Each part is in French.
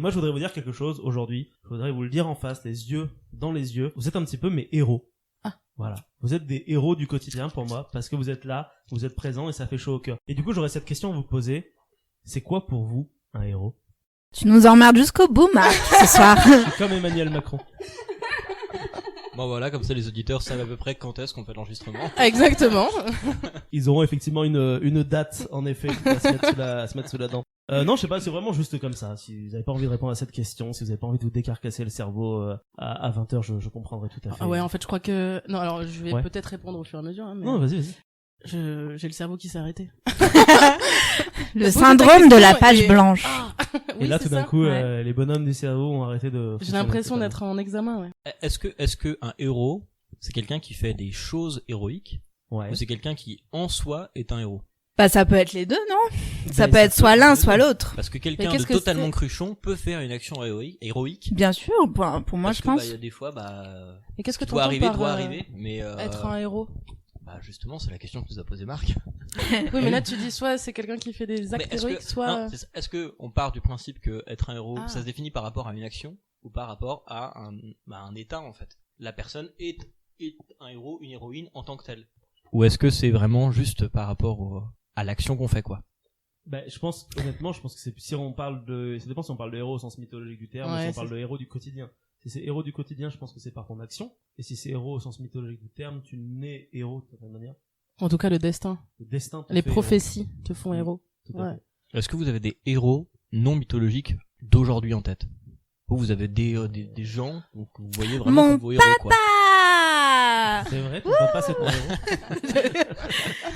Moi, je voudrais vous dire quelque chose aujourd'hui. Je voudrais vous le dire en face, les yeux dans les yeux. Vous êtes un petit peu mes héros. Voilà. Vous êtes des héros du quotidien pour moi, parce que vous êtes là, vous êtes présents et ça fait chaud au cœur. Et du coup, j'aurais cette question à vous poser. C'est quoi pour vous un héros? Tu nous emmerdes jusqu'au bout, Marc, ce soir. Je suis comme Emmanuel Macron. Bon voilà, comme ça les auditeurs savent à peu près quand est-ce qu'on fait l'enregistrement. Exactement. Ils auront effectivement une date, en effet, qui va se mettre sous la dent. Non, je sais pas, c'est vraiment juste comme ça. Si vous avez pas envie de répondre à cette question, si vous avez pas envie de vous décarcasser le cerveau à 20h, je comprendrai tout à fait. Ah ouais, en fait, je crois que... Non, alors, je vais Ouais. peut-être répondre au fur et à mesure, hein, mais... Non, vas-y. J'ai le cerveau qui s'est arrêté. Le syndrome de la page blanche. Ah Et oui, là, c'est tout d'un ça. coup, Ouais. les bonhommes du cerveau ont arrêté de... J'ai l'impression d'être en examen, ouais. Est-ce que un héros, c'est quelqu'un qui fait des choses héroïques, Ouais. ou c'est quelqu'un qui en soi est un héros? Bah, ça peut être les deux, non? Ça Ben, peut être soit l'un, être soit les deux. l'autre. Parce que quelqu'un qu'est-ce de que totalement c'est cruchon peut faire une action héroïque. Bien sûr, pour moi, Parce je que, pense. il y a des fois, Et qu'est-ce que tu doit arriver, par doit arriver, mais être un héros? justement, c'est la question que nous a posé Marc. Oui, mais là, tu dis soit c'est quelqu'un qui fait des actes Mais héroïques, soit... est-ce que on part du principe que être un héros, Ah. ça se définit par rapport à une action ou par rapport à un état en fait? La personne est un héros, une héroïne en tant que telle. Ou est-ce que c'est vraiment juste par rapport à l'action qu'on fait quoi? Ben, honnêtement, je pense que si on parle ça dépend si on parle de héros au sens mythologique du terme, ou Ouais, si on parle de héros du quotidien. Si c'est héros du quotidien, je pense que c'est par ton action. Et si c'est héros au sens mythologique du terme, tu nais héros de certaine manière. En tout cas, le destin. Le destin te Les fait prophéties te font Mm. héros. héros. Tout à Ouais. fait. Est-ce que vous avez des héros non mythologiques d'aujourd'hui en tête? Ou vous avez des gens que vous voyez vraiment Mon comme vos héros quoi? Ah! C'est vrai, ton papa c'est ton héros.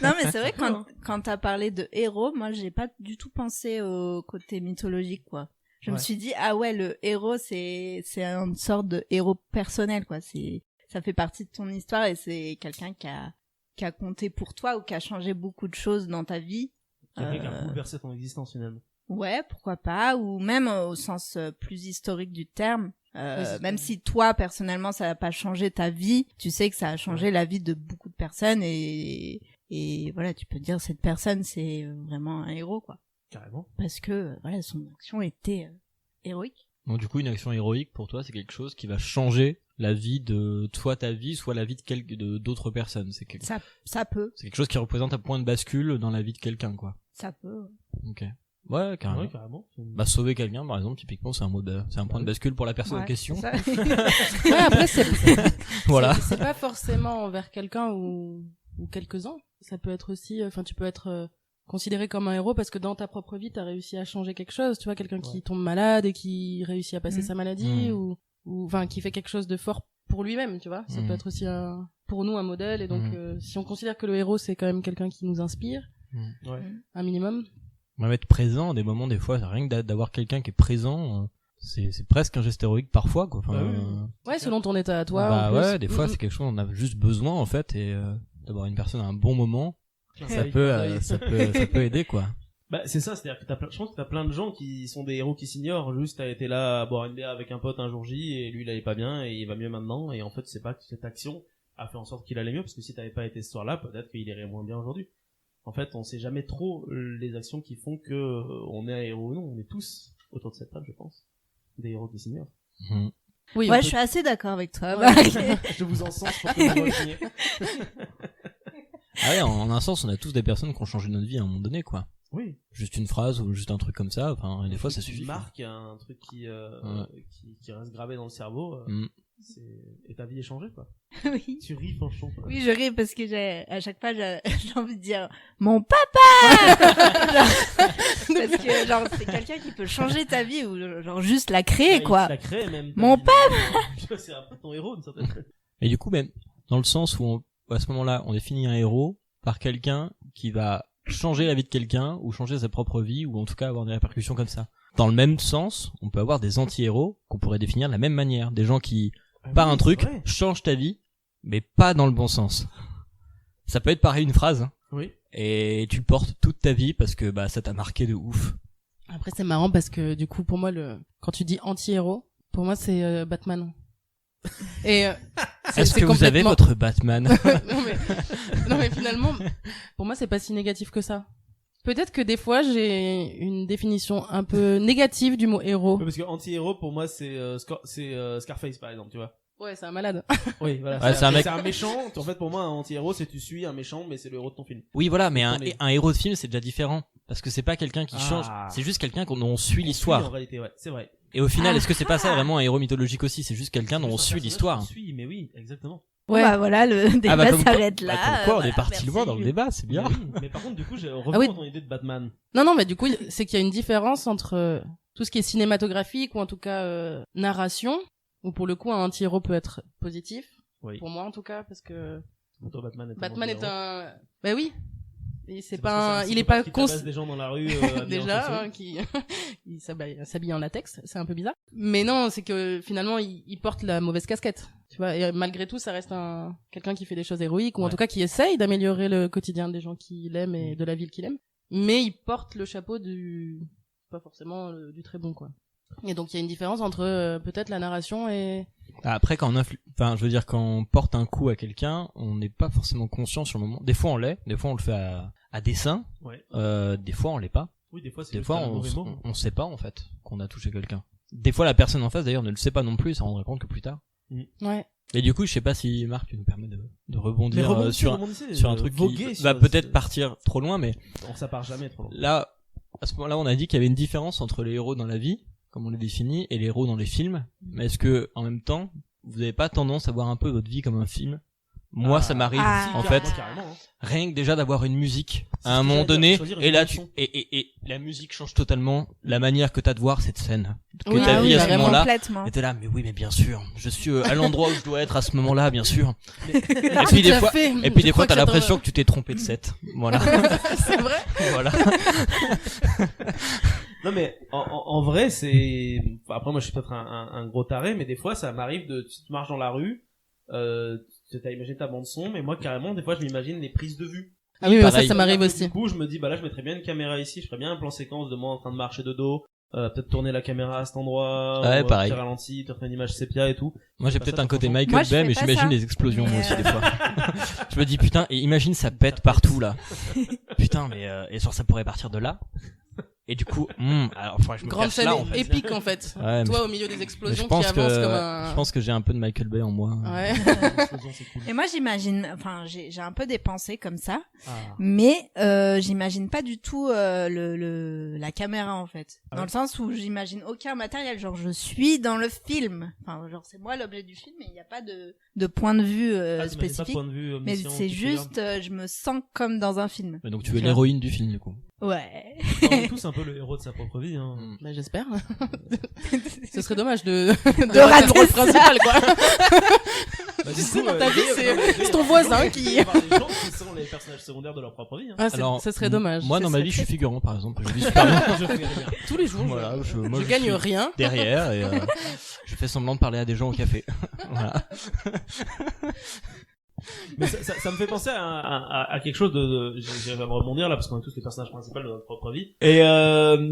Non, mais c'est vrai, D'accord, quand t'as parlé de héros, moi, j'ai pas du tout pensé au côté mythologique, quoi. Je me Ouais. suis dit, ah ouais, le héros, c'est une sorte de héros personnel, quoi. Ça fait partie de ton histoire et c'est quelqu'un qui a compté pour toi ou qui a changé beaucoup de choses dans ta vie. Quelqu'un qui a bouleversé ton existence finalement. Ouais, pourquoi pas, ou même au sens plus historique du terme. Oui, c'est Même ça. si toi, personnellement, ça n'a pas changé ta vie, tu sais que ça a changé la vie de beaucoup de personnes et voilà, tu peux dire cette personne, c'est vraiment un héros, quoi. Carrément. Parce que, voilà, son action était héroïque. Donc du coup, une action héroïque pour toi, c'est quelque chose qui va changer la vie de soit ta vie, soit la vie de d'autres personnes. C'est Ça peut, quelque chose qui représente un point de bascule dans la vie de quelqu'un, quoi. ça peut. Ok. Ouais, carrément. Ouais, carrément. Bah, sauver quelqu'un, par exemple, typiquement, c'est un point de bascule pour la personne en Ouais, question. ça. Ouais, après, Voilà. c'est pas forcément envers quelqu'un ou quelques-uns. Ça peut être aussi, tu peux être considéré comme un héros parce que dans ta propre vie, t'as réussi à changer quelque chose. Tu vois, quelqu'un qui tombe malade et qui réussit à passer Mhm. sa maladie Mhm. ou qui fait quelque chose de fort pour lui-même, tu vois. Ça Mhm. peut être aussi pour nous un modèle. Et donc, si on considère que le héros, c'est quand même quelqu'un qui nous inspire, Ouais. un minimum. Même être présent, des moments, des fois, rien que d'avoir quelqu'un qui est présent, c'est presque un geste héroïque parfois, quoi. Enfin, Bah oui. Ouais, selon ton état à toi. bah en plus. ouais, des fois, c'est quelque chose, on a juste besoin, en fait, et d'avoir une personne à un bon moment, ça Ouais. peut, ça peut aider, quoi. Bah, c'est ça, c'est-à-dire que je pense que t'as plein de gens qui sont des héros qui s'ignorent. Juste, t'as été là à boire une bière avec un pote un jour J et lui il allait pas bien et il va mieux maintenant. Et en fait, c'est pas que cette action a fait en sorte qu'il allait mieux parce que si t'avais pas été ce soir-là, peut-être qu'il irait moins bien aujourd'hui. En fait, on sait jamais trop les actions qui font que on est un héros ou non. On est tous autour de cette table, je pense, des héros qui s'ignorent. Mhm. Oui, on Ouais, peut- je suis assez d'accord avec toi. Ouais. Marc. Je vous encense pour que vous reveniez. Ah ouais, en un sens, on a tous des personnes qui ont changé notre vie à un moment donné, quoi. Oui. Juste une phrase ou juste un truc comme ça, enfin, des fois, ça suffit. quoi. Marque un truc qui reste gravé dans le cerveau. Mm. Et ta vie est changée, quoi. Oui. Tu ris, franchement. quoi. Oui, je ris parce que à chaque fois, j'ai envie de dire mon papa! Parce que, genre, c'est quelqu'un qui peut changer ta vie ou, genre, juste la créer, Ouais, quoi. il te la crée, même. ta Mon vie. C'est un peu ton héros, d'une certaine manière. Et du coup, même, dans le sens où à ce moment-là, on définit un héros par quelqu'un qui va changer la vie de quelqu'un, ou changer sa propre vie, ou en tout cas avoir des répercussions comme ça. Dans le même sens, on peut avoir des anti-héros qu'on pourrait définir de la même manière. Des gens qui, par oui, un truc, c'est vrai. changent ta vie, mais pas dans le bon sens. Ça peut être pareil une phrase, hein, Oui. et tu le portes toute ta vie parce que bah ça t'a marqué de ouf. Après, c'est marrant parce que du coup, pour moi, quand tu dis anti-héros, pour moi, c'est Batman. Et Est-ce que vous avez votre Batman? non mais finalement, pour moi, c'est pas si négatif que ça. Peut-être que des fois j'ai une définition un peu négative du mot héros. Ouais, parce que anti-héros pour moi c'est Scarface par exemple, tu vois. Ouais, c'est un malade. Oui, voilà. Ouais, c'est un mec- C'est un méchant. En fait, pour moi, un anti-héros, c'est tu suis un méchant, mais c'est le héros de ton film. Oui, voilà, mais On est- un héros de film, c'est déjà différent. Parce que c'est pas quelqu'un qui Ah. change, c'est juste quelqu'un dont on suit En l'histoire. réalité, ouais, c'est vrai. Et au final, est-ce que c'est pas ça vraiment un héros mythologique aussi? C'est juste quelqu'un dont on Juste un suit personnage l'histoire. qu'on suit, mais oui, exactement. Ouais. Bah voilà, le débat comme quoi- s'arrête là. comme quoi, on est voilà, parti merci, loin dans le Jules. débat, c'est bien. Mais, oui. Mais par contre, du coup, j'ai revu Ah oui. ton idée de Batman. Non, mais du coup, c'est qu'il y a une différence entre tout ce qui est cinématographique ou en tout cas narration, où pour le coup un anti-héros peut être positif, Oui. pour moi en tout cas, parce que Pour toi, Batman est Batman est anti-héros. un... Bah oui, et c'est parce que pas un... c'est un il est pas psychopathe qui tabasse des gens dans la rue habillés en déjà chaussures. hein, qui il s'habille en latex, c'est un peu bizarre. Mais non, c'est que finalement il porte la mauvaise casquette. Tu vois, et malgré tout, ça reste quelqu'un qui fait des choses héroïques ou en Ouais. tout cas qui essaye d'améliorer le quotidien des gens qu'il aime et de la ville qu'il aime. Mais il porte le chapeau pas forcément du très bon quoi. Et donc il y a une différence entre peut-être la narration et Après, quand enfin, je veux dire, quand on porte un coup à quelqu'un, on n'est pas forcément conscient sur le moment. Des fois, on l'est. Des fois, on le fait à dessein. Ouais. Des fois, on l'est pas. Oui, des fois, c'est Des juste fois, un mauvais mot. on sait pas, en fait, qu'on a touché quelqu'un. Des fois, la personne en face, d'ailleurs, ne le sait pas non plus, ça rendra compte que plus tard. ouais. Et du coup, je sais pas si Marc, tu nous permets de Mais rebondir rebondissez, sur un truc voguer qui sur- va peut-être partir trop loin, mais Ça part jamais trop loin. là, à ce moment-là, on a dit qu'il y avait une différence entre les héros dans la vie, comme on l'a défini, et les héros dans les films. Mais est-ce que, en même temps, vous n'avez pas tendance à voir un peu votre vie comme un film? Moi, ça m'arrive, Ah. en fait, Carrément, hein. rien que déjà d'avoir une musique C'est à ce un que moment j'allais dire, donné, choisir une et là, chanson. et la musique change totalement la manière que t'as de voir cette scène, que Oui, t'as ah vu oui, à ce carrément. moment-là. Complètement. Et t'es là, mais oui, mais bien sûr, je suis à l'endroit où je dois être à ce moment-là, bien sûr. Mais- Et puis des Tout à fois, fait. et puis Je des fois, crois t'as que j'attends- l'impression que tu t'es trompé de set. Voilà, c'est vrai. voilà. Non mais en vrai c'est après moi je suis peut-être un gros taré mais des fois ça m'arrive de tu marches dans la rue t'as imaginé ta bande son mais moi carrément des fois je m'imagine les prises de vue. Ah oui, mais pareil. ça m'arrive Du aussi. coup je me dis bah là je mettrais bien une caméra ici, je ferais bien un plan séquence de moi en train de marcher de dos, peut-être tourner la caméra à cet endroit, Ouais, pareil. petit ralenti, te refaire une image sépia et tout. Moi, j'ai Pas peut-être ça, un côté franchement. Michael Moi, je Bay, fais mais pas j'imagine ça. les explosions, moi Mais, aussi, des fois. Je me dis, putain, et imagine ça pète partout, là. Putain, mais, et genre, ça pourrait partir de là. Et du coup, alors, faudrait que je me Grande cache scène là, en fait. épique en fait. Ouais, mais Toi au milieu des mais explosions je pense qui avancent que, comme un... je pense que j'ai un peu de Michael Bay en moi. Ouais. L'explosion, c'est cool. Et moi, j'imagine, enfin, j'ai un peu des pensées comme ça, Ah. mais j'imagine pas du tout la caméra en fait. Ah Dans ouais. le sens où j'imagine aucun matériel, genre je suis dans le film. Enfin, genre c'est moi l'objet du film, et il n'y a pas de point de vue Ah, t'imagines pas spécifique. point de vue Mais omniscient c'est qui te juste, je me sens comme dans un film. Mais donc, tu es l'héroïne du film, du coup. Ouais. regarde. On est tous un peu le héros de sa propre vie hein. Bah, j'espère. Ce serait dommage de rater le rôle ça. principal quoi. Bah, Tu sais, dans ta ta vie, c'est ton voisin qui- Il y a des gens qui sont les personnages secondaires de leur propre vie hein. Ah, Alors, ce serait dommage. Moi, Ce dans ma serait vie, je suis très- figurant, par exemple. Je vis super bien Je fais rien. tous les jours. Voilà, moi, je je gagne suis rien. derrière et je fais semblant de parler à des gens au café. Voilà. Mais ça me fait penser à quelque chose j'aimerais rebondir là parce qu'on est tous les personnages principaux de notre propre vie. Et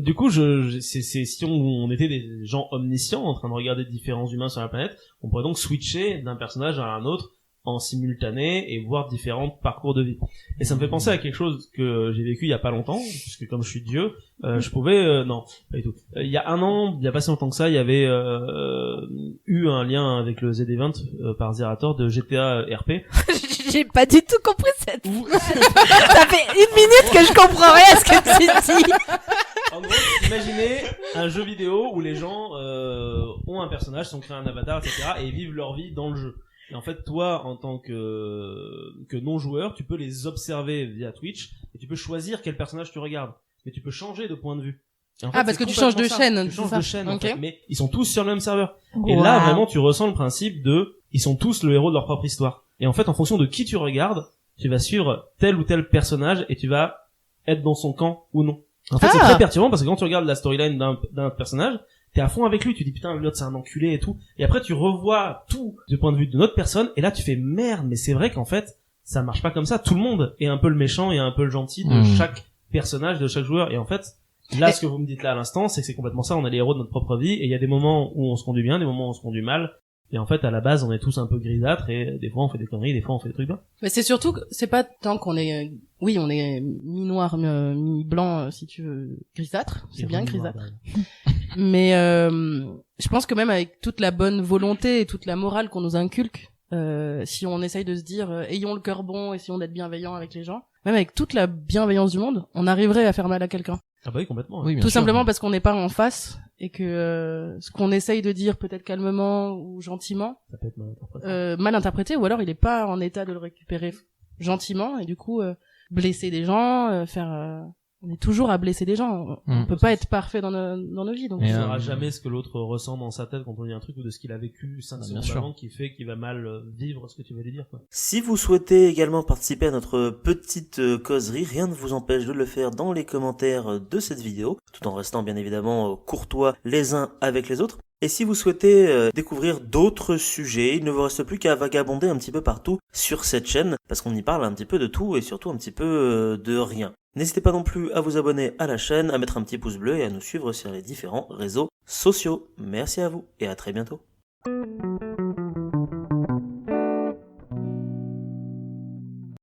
du coup, c'est si on était des gens omniscients en train de regarder différents humains sur la planète, on pourrait donc switcher d'un personnage à un autre en simultané et voir différents parcours de vie. Et ça me fait penser à quelque chose que j'ai vécu il y a pas longtemps, puisque comme je suis Dieu, je pouvais non, pas du tout. Il y a un an, il y a pas si longtemps que ça, il y avait eu un lien avec le Z-Event par Zerator de GTA RP. J'ai pas du tout compris cette Ça fait 1 minute que je comprends rien à ce que tu dis. En gros, imaginez un jeu vidéo où les gens ont un personnage, sont créés un avatar, etc. et vivent leur vie dans le jeu. Et en fait, toi, en tant que non-joueur, tu peux les observer via Twitch et tu peux choisir quel personnage tu regardes. Mais tu peux changer de point de vue. Et en fait, Ah, parce c'est que tu changes de complètement ça. chaîne, Tu c'est changes ça. de chaîne, en Ok. fait. Mais ils sont tous sur le même serveur. Et là, vraiment, tu ressens le principe ils sont tous le héros de leur propre histoire. Et en fait, en fonction de qui tu regardes, tu vas suivre tel ou tel personnage et tu vas être dans son camp ou non. En fait, c'est Ah. très perturbant parce que quand tu regardes la storyline d'un personnage, t'es à fond avec lui, tu dis putain, l'autre c'est un enculé et tout. Et après, tu revois tout du point de vue d'une autre personne et là, tu fais merde, mais c'est vrai qu'en fait, ça marche pas comme ça. Tout le monde est un peu le méchant et un peu le gentil de chaque personnage, de chaque joueur. Et en fait, là, ce que vous me dites là à l'instant, c'est que c'est complètement ça. On est les héros de notre propre vie et il y a des moments où on se conduit bien, des moments où on se conduit mal. Et en fait, à la base, on est tous un peu grisâtres et des fois on fait des conneries, des fois on fait des trucs bien. Mais c'est surtout que c'est pas tant qu'on est, oui, on est mi-noir, mi-blanc, si tu veux, grisâtre. C'est bien grisâtre. Mais je pense que même avec toute la bonne volonté et toute la morale qu'on nous inculque, si on essaye de se dire ayons le cœur bon, essayons d'être bienveillants avec les gens, même avec toute la bienveillance du monde, on arriverait à faire mal à quelqu'un. Ah bah oui, complètement. Oui, bien Tout sûr. simplement parce qu'on n'est pas en face et que ce qu'on essaye de dire peut-être calmement ou gentiment, Ça peut être mal interprété. mal interprété, ou alors il est pas en état de le récupérer gentiment et du coup blesser des gens, on est toujours à blesser des gens. On peut pas être parfait dans nos vies. Donc On Et, ne euh, saura jamais ce que l'autre ressent dans sa tête quand on dit un truc ou de ce qu'il a vécu 5 Bah, bien secondes sûr. avant qui fait qu'il va mal vivre ce que tu veux lui dire, quoi. Si vous souhaitez également participer à notre petite causerie, rien ne vous empêche de le faire dans les commentaires de cette vidéo, tout en restant bien évidemment courtois les uns avec les autres. Et si vous souhaitez découvrir d'autres sujets, il ne vous reste plus qu'à vagabonder un petit peu partout sur cette chaîne, parce qu'on y parle un petit peu de tout et surtout un petit peu de rien. N'hésitez pas non plus à vous abonner à la chaîne, à mettre un petit pouce bleu et à nous suivre sur les différents réseaux sociaux. Merci à vous et à très bientôt.